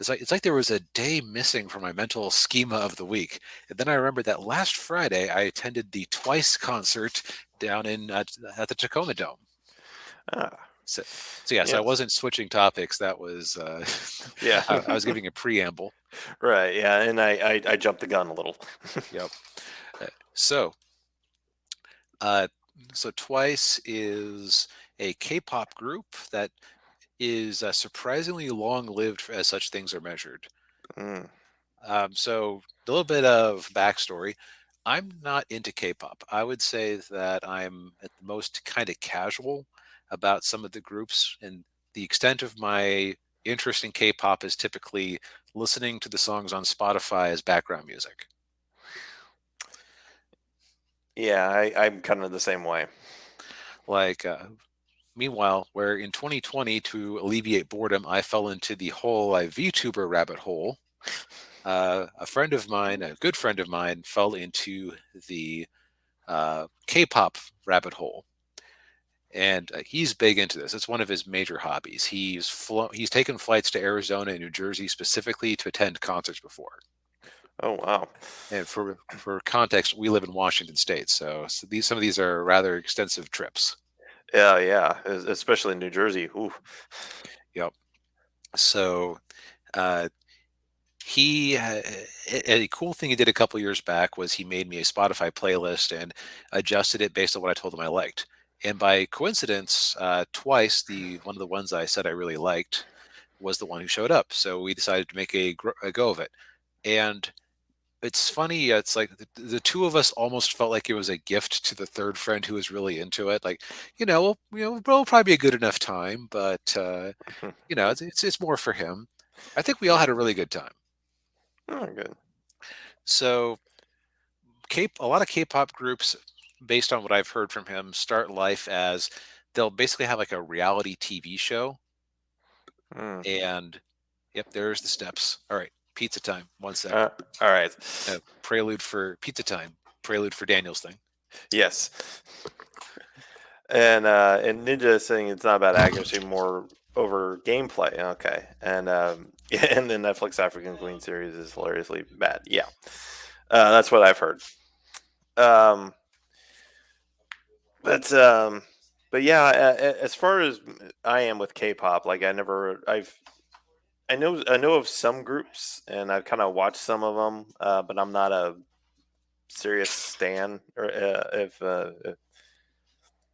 it's like there was a day missing from my mental schema of the week. And then I remembered that last Friday I attended the Twice concert down in at the Tacoma Dome. Ah, So, so yes, I yes. wasn't switching topics. That was Yeah. I was giving a preamble. Right. Yeah. And I jumped the gun a little. Yep. Uh, So, uh, so Twice is a K-pop group that is surprisingly long-lived as such things are measured. Mm. So a little bit of backstory. I'm not into K-pop. I would say that I'm at the most kind of casual about some of the groups, and the extent of my interest in K-pop is typically listening to the songs on Spotify as background music. Yeah. I'm kind of the same way. Like, meanwhile, where in 2020, to alleviate boredom, I fell into the whole VTuber rabbit hole. A friend of mine, a good friend of mine, fell into the K-pop rabbit hole, and he's big into this. It's one of his major hobbies. He's taken flights to Arizona and New Jersey specifically to attend concerts before. Oh wow. And for context, we live in Washington State, so some of these are rather extensive trips. Yeah. Yeah. Especially in New Jersey. Ooh. Yep. So uh, he a cool thing he did a couple years back was he made me a Spotify playlist and adjusted it based on what I told him I liked. And by coincidence, twice the one of the ones I said I really liked was the one who showed up. So we decided to make a go of it. And it's funny. It's like the two of us almost felt like it was a gift to the third friend who was really into it. Like, we'll probably be a good enough time, but it's more for him. I think we all had a really good time. Oh, good. So a lot of K-pop groups, based on what I've heard from him, start life as they'll basically have like a reality TV show. Mm. And yep, there's the steps. All right, pizza time. One sec. Uh, all right. Prelude for pizza time. Prelude for Daniel's thing. Yes. And Ninja is saying it's not about accuracy, more over gameplay. Okay. And yeah, and the Netflix African Queen series is hilariously bad. Yeah. That's what I've heard. Um, but but yeah, as far as I am with K-pop, like I know of some groups, and I've kind of watched some of them, but I'm not a serious stan, or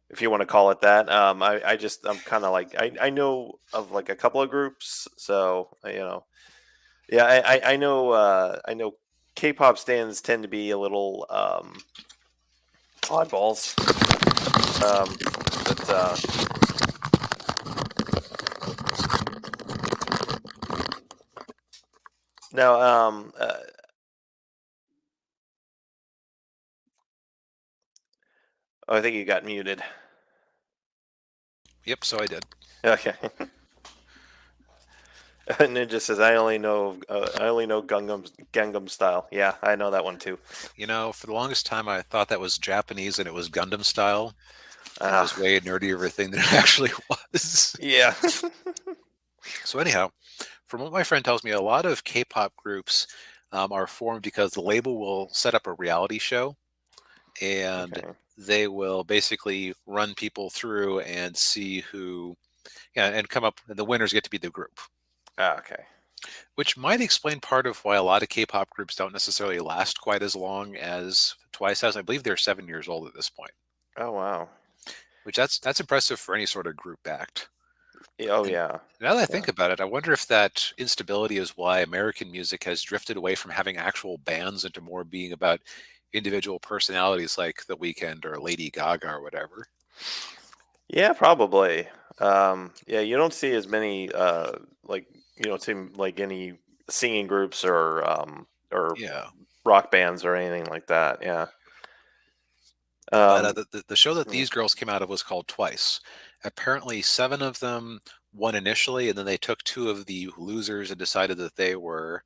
if you want to call it that. I'm kind of like I know of like a couple of groups, so yeah, I know K-pop stands tend to be a little oddballs, but now oh, I think you got muted. Yep, so I did. Okay. Ninja says I only know Gangnam Style. Yeah, I know that one too. For the longest time, I thought that was Japanese and it was Gundam style, and it Ah, was way nerdier of a thing than it actually was. yeah. So anyhow, from what my friend tells me, a lot of K-pop groups are formed because the label will set up a reality show, and Okay. they will basically run people through and see yeah, and come up, and the winners get to be the group, Ah, okay. which might explain part of why a lot of K-pop groups don't necessarily last quite as long as Twice has. I believe they're 7 years old at this point, Oh wow. which that's impressive for any sort of group act. Oh And yeah. now that I Yeah. think about it, I wonder if that instability is why American music has drifted away from having actual bands into more being about individual personalities like The Weeknd or Lady Gaga or whatever. Yeah, probably. Yeah, you don't see as many like you don't see like any singing groups or Yeah. rock bands or anything like that. Yeah. But Um, the show that mm, these girls came out of was called Twice. Apparently, seven of them won initially, and then they took two of the losers and decided that they were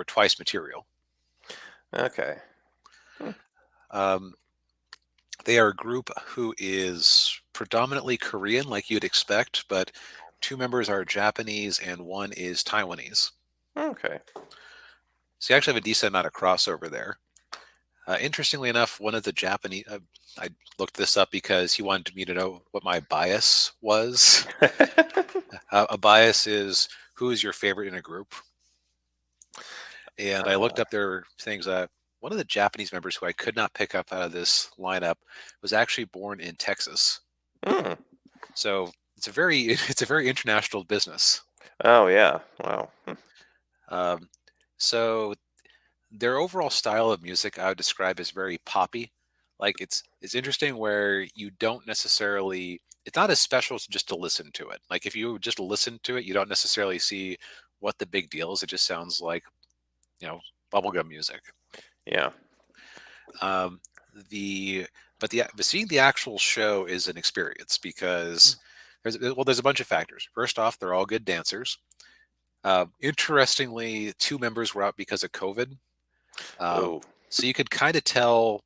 Twice material. okay. Hmm. Um, they are a group who is predominantly Korean, like you'd expect, but two members are Japanese and one is Taiwanese. Okay. So you actually have a decent amount of crossover there. Interestingly enough, one of the Japanese, I looked this up because he wanted me to know what my bias was. A bias is who is your favorite in a group, and I looked uh, up their things. One of the Japanese members who I could not pick up out of this lineup was actually born in Texas. mm. So it's a very it's a very international business. Oh yeah. Wow. Um, so their overall style of music I would describe as very poppy. Like it's interesting where you don't necessarily it's not as special as just to listen to it. Like if you just listen to it, you don't necessarily see what the big deal is. It just sounds like, you know, bubblegum music. Yeah. Um, the but seeing the actual show is an experience because there's a bunch of factors. First off, they're all good dancers. Interestingly, two members were out because of COVID. Um, Oh. so you could kind of tell,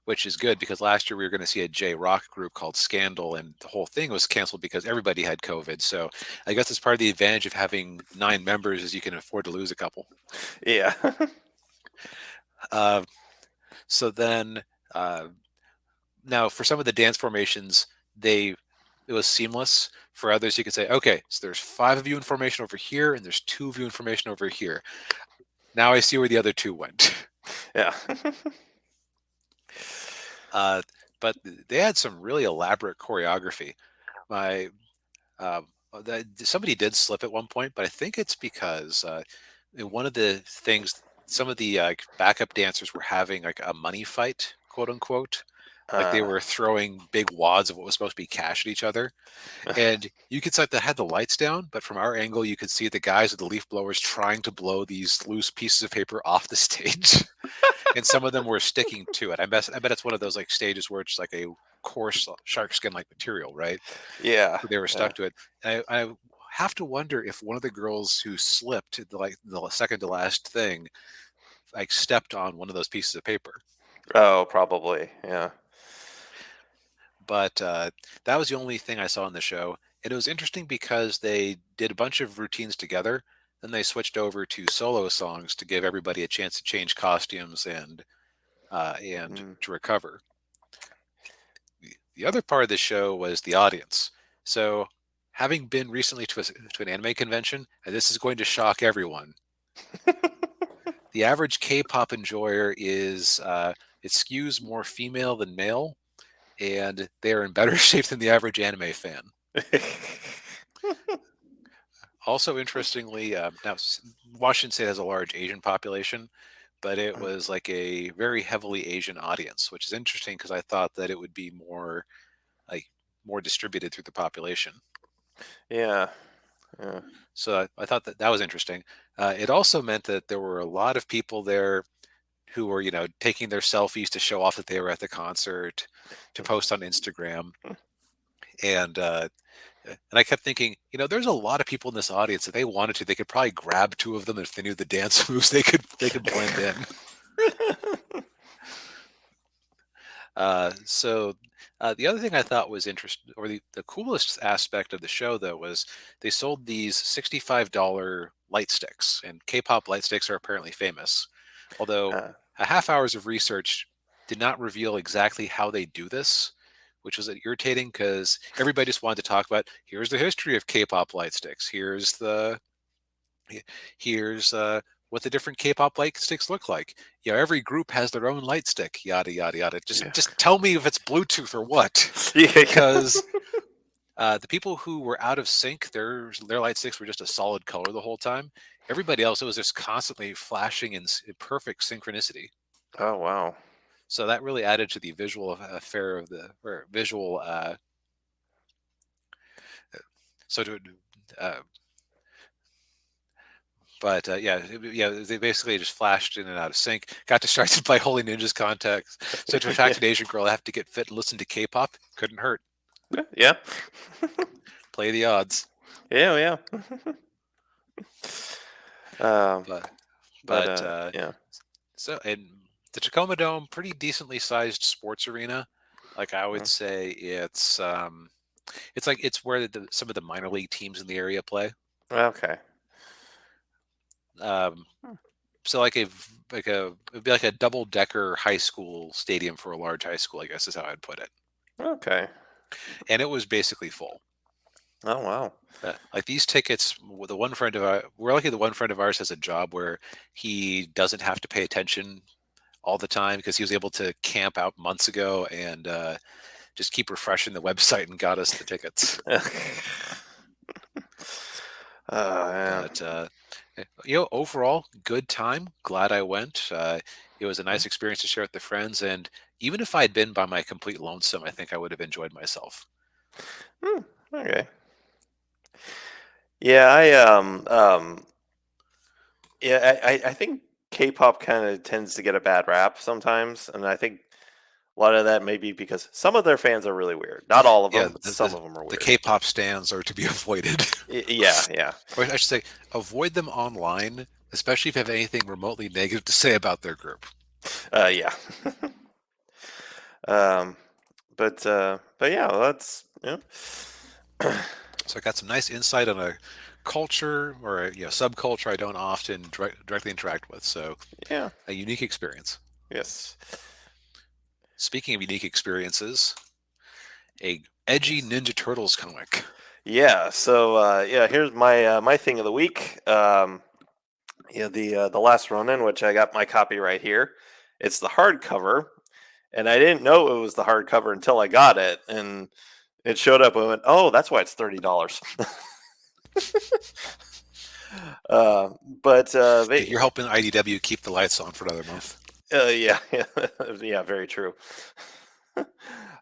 which is good because last year we were going to see a J rock group called Scandal, and the whole thing was canceled because everybody had COVID. So I guess it's part of the advantage of having nine members is you can afford to lose a couple. Yeah. Uh, so then uh, now for some of the dance formations, they it was seamless. For others, you could say, okay, so there's five of you in formation over here, and there's two of you in formation over here. Now I see where the other two went. Yeah. Uh, but they had some really elaborate choreography. My somebody did slip at one point, but I think it's because in one of the things, some of the backup dancers were having like a money fight, quote unquote. Like they uh, were throwing big wads of what was supposed to be cash at each other, and you could see they had the lights down, but from our angle, you could see the guys with the leaf blowers trying to blow these loose pieces of paper off the stage, and some of them were sticking to it. I bet it's one of those like stages where it's like a coarse shark skin like material, right? yeah. So they were Yeah. stuck to it. And I have to wonder if one of the girls who slipped, like the second to last thing, like stepped on one of those pieces of paper. Oh, probably. Yeah. But that was the only thing I saw in the show. And it was interesting because they did a bunch of routines together. Then they switched over to solo songs to give everybody a chance to change costumes and Mm. to recover. The other part of the show was the audience. So, having been recently to an anime convention, and this is going to shock everyone, the average K-pop enjoyer is it skews more female than male, and they are in better shape than the average anime fan. Also, interestingly, Washington State has a large Asian population, but it was like a very heavily Asian audience, which is interesting because I thought that it would be like more distributed through the population. Yeah. Yeah. So I thought that that was interesting. It also meant that there were a lot of people there who were, taking their selfies to show off that they were at the concert, to post on Instagram, and and I kept thinking, there's a lot of people in this audience that they wanted to, they could probably grab two of them if they knew the dance moves. They could blend in. The other thing I thought was interesting, or the coolest aspect of the show, though, was they sold these $65 light sticks, and K-pop light sticks are apparently famous. Although uh, a half hours of research did not reveal exactly how they do this, which was irritating because everybody just wanted to talk about here's the history of K-pop light sticks. Here's what the different K-pop light sticks look like. Every group has their own light stick. Yada yada yada. Just yeah. just tell me if it's Bluetooth or what, Yeah. because the people who were out of sync, their light sticks were just a solid color the whole time. Everybody else, it was just constantly flashing in perfect synchronicity. Oh wow. So that really added to the visual affair of the or visual. So to uh, But yeah, yeah, they basically just flashed in and out of sync. Got distracted by Holy Ninja's contacts. So to attract an Asian girl, I have to get fit and listen to K-pop. Couldn't hurt. Yeah. Play the odds. Yeah. Yeah. Um. But But but yeah. so and the Tacoma Dome, pretty decently sized sports arena. Like I would Mm. say, it's like it's where some of the minor league teams in the area play. Okay. Um, Hmm. so it'd be like a double decker high school stadium for a large high school, I guess is how I'd put it. Okay. And it was basically full. Oh wow. Like these tickets, the one friend of we're lucky the one friend of ours has a job where he doesn't have to pay attention all the time because he was able to camp out months ago and just keep refreshing the website and got us the tickets. Oh man. But overall, good time. Glad I went. It was a nice experience to share with the friends, and even if I'd been by my complete lonesome, I think I would have enjoyed myself. Hmm. Okay. Yeah, yeah, I think K-pop kind of tends to get a bad rap sometimes, and I think a lot of that may be because some of their fans are really weird. Not all of Yeah, them, but some of them are the weird. K-pop stands are to be avoided. Yeah, yeah, Or I should say, avoid them online, especially if you have anything remotely negative to say about their group. yeah. um, but yeah, well, that's So I got some nice insight on a culture or a subculture I don't often directly interact with. So yeah, a unique experience. yes, Speaking of unique experiences, a edgy yes. Ninja Turtles comic. Yeah. So yeah, here's my thing of the week. Yeah, the Last Ronin, which I got my copy right here. It's the hardcover, and I didn't know it was the hardcover until I got it, and it showed up. And I went, "Oh, that's why it's $30." uh, but You're helping IDW keep the lights on for another month. yeah, yeah, yeah, very true.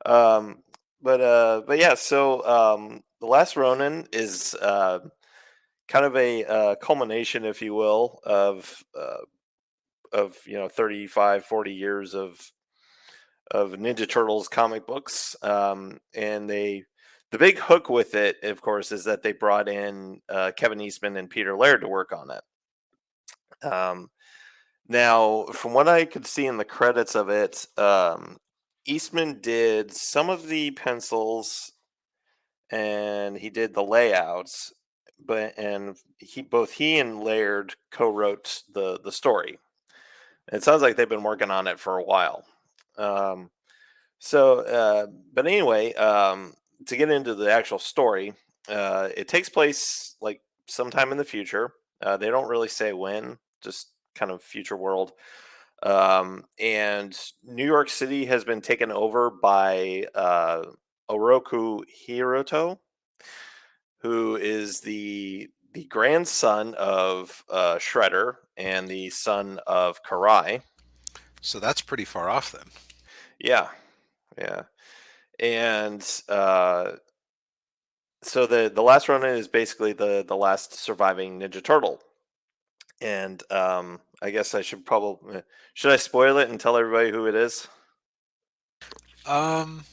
um, but yeah, so the Last Ronin is kind of a culmination, if you will, of 35, 40 years of Ninja Turtles comic books. And the big hook with it, of course, is that they brought in Kevin Eastman and Peter Laird to work on it. Um, Now, from what I could see in the credits of it, Eastman did some of the pencils and he did the layouts, but and he and Laird co-wrote the story. It sounds like they've been working on it for a while. Um, but anyway, to get into the actual story, it takes place like sometime in the future. They don't really say when, just kind of future world. And New York City has been taken over by Oroku Hiroto, who is the grandson of Shredder and the son of Karai. So that's pretty far off then. Yeah, yeah. And so the last Ronin is basically the last surviving Ninja Turtle. And I guess I should I spoil it and tell everybody who it is? Um,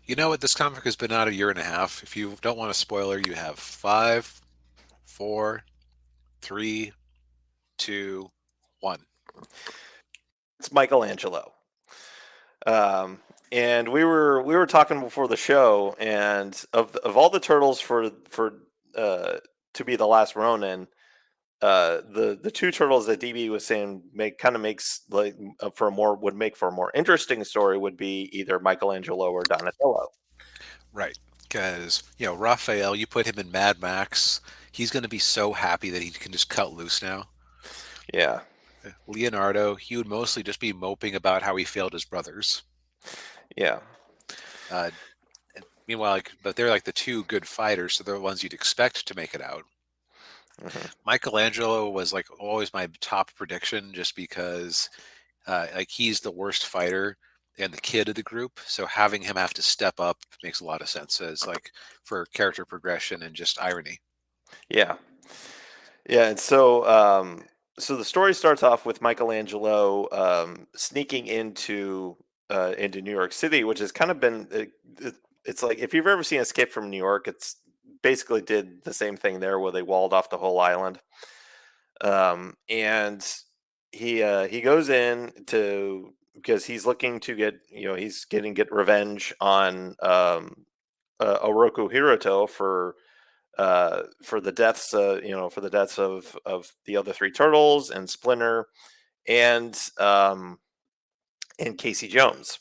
you know what? This comic has been out a year and a half. If you don't want a spoiler, you have five, four, three, two, one. It's Michelangelo. Um, and we were talking before the show, and of all the turtles for uh, to be the last Ronin, the two turtles that DB was saying makes like for a more would make for a more interesting story would be either Michelangelo or Donatello. Right. Because, Raphael, you put him in Mad Max, he's going to be so happy that he can just cut loose now. Yeah, Leonardo, he would mostly just be moping about how he failed his brothers. yeah, Uh, Meanwhile, but they're like the two good fighters, so they're the ones you'd expect to make it out. hmm Michelangelo was like always my top prediction, just because like he's the worst fighter and the kid of the group, so having him have to step up makes a lot of sense as like for character progression and just irony. yeah, yeah. And so the story starts off with Michelangelo sneaking into New York City, which has kind of been it's like if you've ever seen Escape from New York, it's basically did the same thing there where they walled off the whole island. And he goes in to because he's looking to he's getting get revenge on Oroku Hiroto for for the deaths, for the deaths of the other three turtles and Splinter and Casey Jones.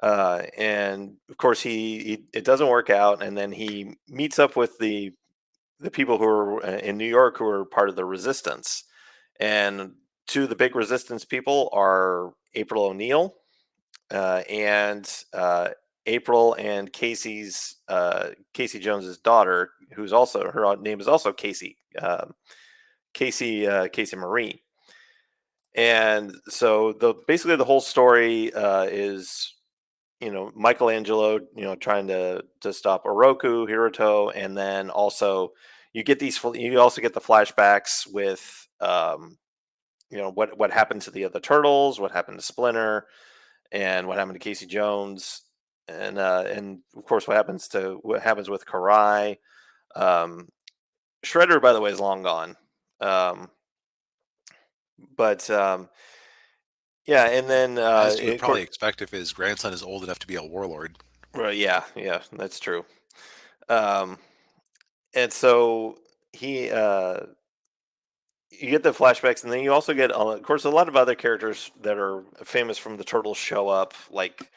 And of course, he it doesn't work out, and then he meets up with the people who are in New York who are part of the resistance. And two of the big resistance people are April O'Neil and April and Casey Jones's daughter, who's also her name is also Casey, Casey Marie. And so basically the whole story is Michelangelo trying to stop Oroku, Hiruto, and then also you also get the flashbacks with what happened to the other turtles, what happened to Splinter, and what happened to Casey Jones, and of course what happens with Karai. Um, Shredder, by the way, is long gone. Um, but yeah, and then As you would of course, probably expect if his grandson is old enough to be a warlord. well, yeah, that's true. Um, and so he you get the flashbacks, and then you also get, of course, a lot of other characters that are famous from the Turtles show up, like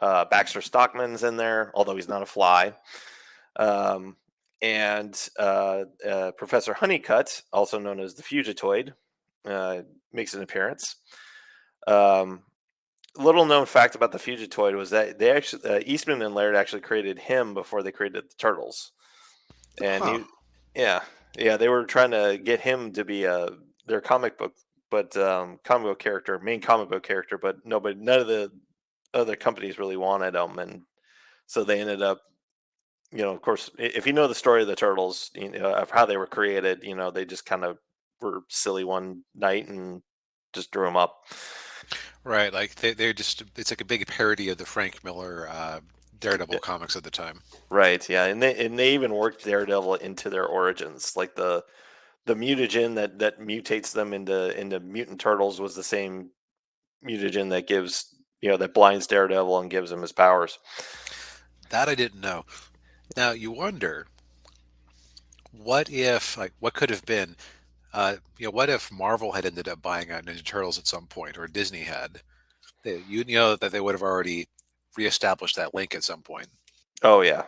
Baxter Stockman's in there, although he's not a fly. Um, and Professor Honeycutt, also known as the Fugitoid, uh, makes an appearance. Um, Little known fact about the Fugitoid was that they actually Eastman and Laird actually created him before they created the Turtles, and Huh. yeah, yeah, they were trying to get him to be their comic book, but comic book character, main comic book character, but none of the other companies really wanted him, and so they ended up, of course, if you know the story of the Turtles, of how they were created, they just kind of were silly one night and just drew them up. Right, like they're just, it's like a big parody of the Frank Miller Daredevil comics at the time. Right, yeah, and they even worked Daredevil into their origins. Like the mutagen that mutates them into mutant turtles was the same mutagen that gives that blinds Daredevil and gives him his powers. That I didn't know. Now you wonder, what if, like, what could have been, what if Marvel had ended up buying out Ninja Turtles at some point, or Disney had? You know that they would have already reestablished that link at some point. Oh yeah,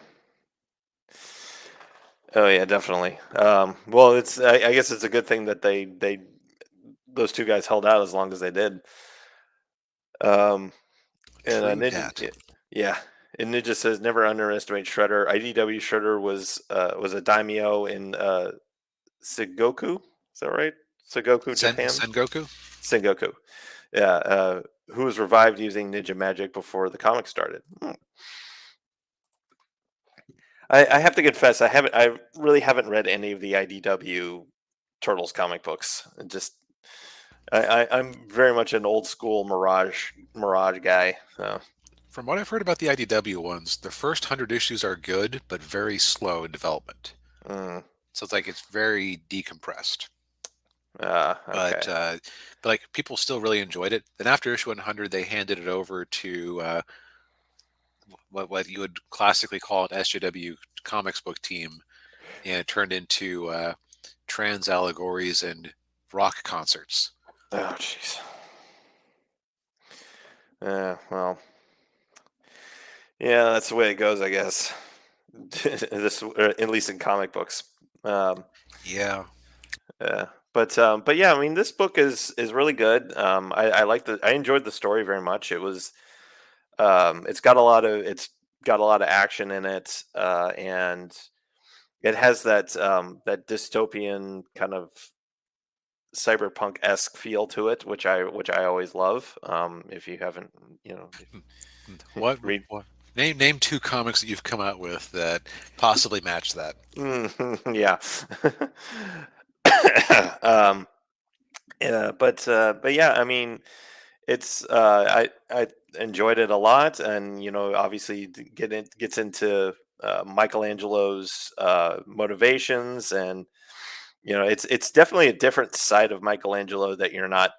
oh yeah, definitely. Well, I guess it's a good thing that they those two guys held out as long as they did. Um, and True Ninja, dat. yeah, and Ninja says never underestimate Shredder. IDW Shredder was a daimyo in Sengoku. Is that right? Sengoku, Japan. Sengoku? Sengoku. Yeah, who was revived using ninja magic before the comic started. I have to confess, I really haven't read any of the IDW Turtles comic books. I'm very much an old school Mirage guy. So. From what I've heard about the IDW ones, the first 100 issues are good, but very slow in development. Mm, So it's like it's very decompressed. okay. But like people still really enjoyed it. Then after issue 100, they handed it over to what you would classically call an SJW comics book team, and it turned into trans allegories and rock concerts. Oh, jeez. Well, yeah, that's the way it goes, I guess. At least in comic books. Um, Yeah. but yeah, I mean, this book is really good. I enjoyed the story very much. It's got a lot of action in it, and it has that dystopian kind of cyberpunk esque feel to it, which I always love. If you haven't, you know, What read. what name two comics that you've come out with that possibly match that? Yeah. um, but yeah, I mean, I enjoyed it a lot, and obviously gets into Michelangelo's motivations, and it's definitely a different side of Michelangelo that you're not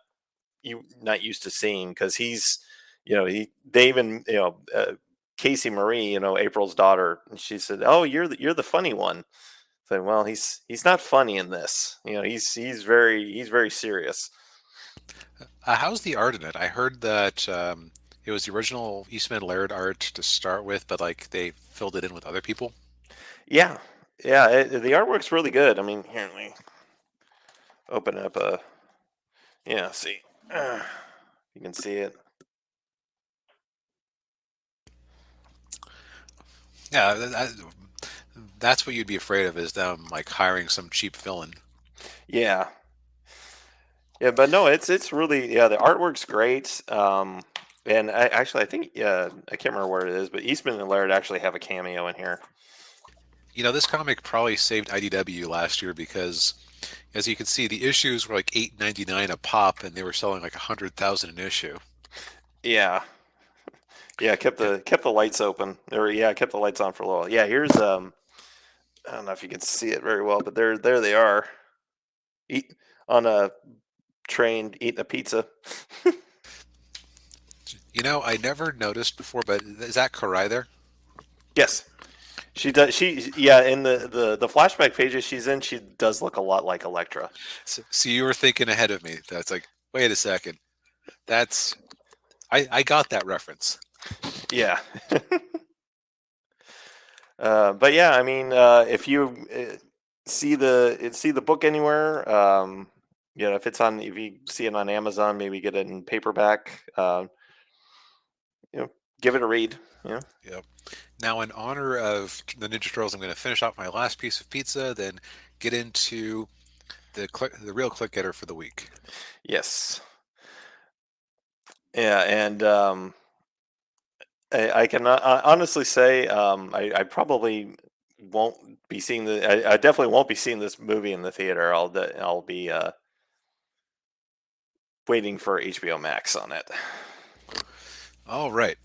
used to seeing, because he's, he they even Casey Marie, April's daughter, and she said, "Oh, you're the funny one." So, well, he's not funny in this. He's very serious. How's the art in it? I heard that it was the original Eastman Laird art to start with, but like they filled it in with other people. Yeah, yeah. The artwork's really good. I mean, here, let me open up a. Yeah, see, you can see it. Yeah, that's what you'd be afraid of is them like hiring some cheap villain. Yeah, yeah, but no, it's really, yeah. The artwork's great. And I think, I can't remember where it is, but Eastman and Laird actually have a cameo in here. You know, this comic probably saved IDW last year because, as you can see, the issues were like $8.99 a pop, and they were selling like 100,000 an issue. Yeah, yeah. Kept Yeah, the lights open, or yeah, kept the lights on for a little. Yeah, here's I don't know if you can see it very well, but there they are, eat on a train eating a pizza. you know, I never noticed before, but is that Karai there? Yes, she does. Yeah, in the flashback pages she's in, she does look a lot like Elektra. So you were thinking ahead of me. That's like, wait a second. That's I got that reference. Yeah. But yeah, I mean, if you see the book anywhere, if you see it on Amazon, maybe get it in paperback. You know, give it a read. You know. Yep. Now, in honor of the Ninja Turtles, I'm going to finish off my last piece of pizza, then get into the real click getter for the week. Yes. Yeah, and I can honestly say, I probably won't be seeing I definitely won't be seeing this movie in the theater. I'll be waiting for HBO Max on it. All right.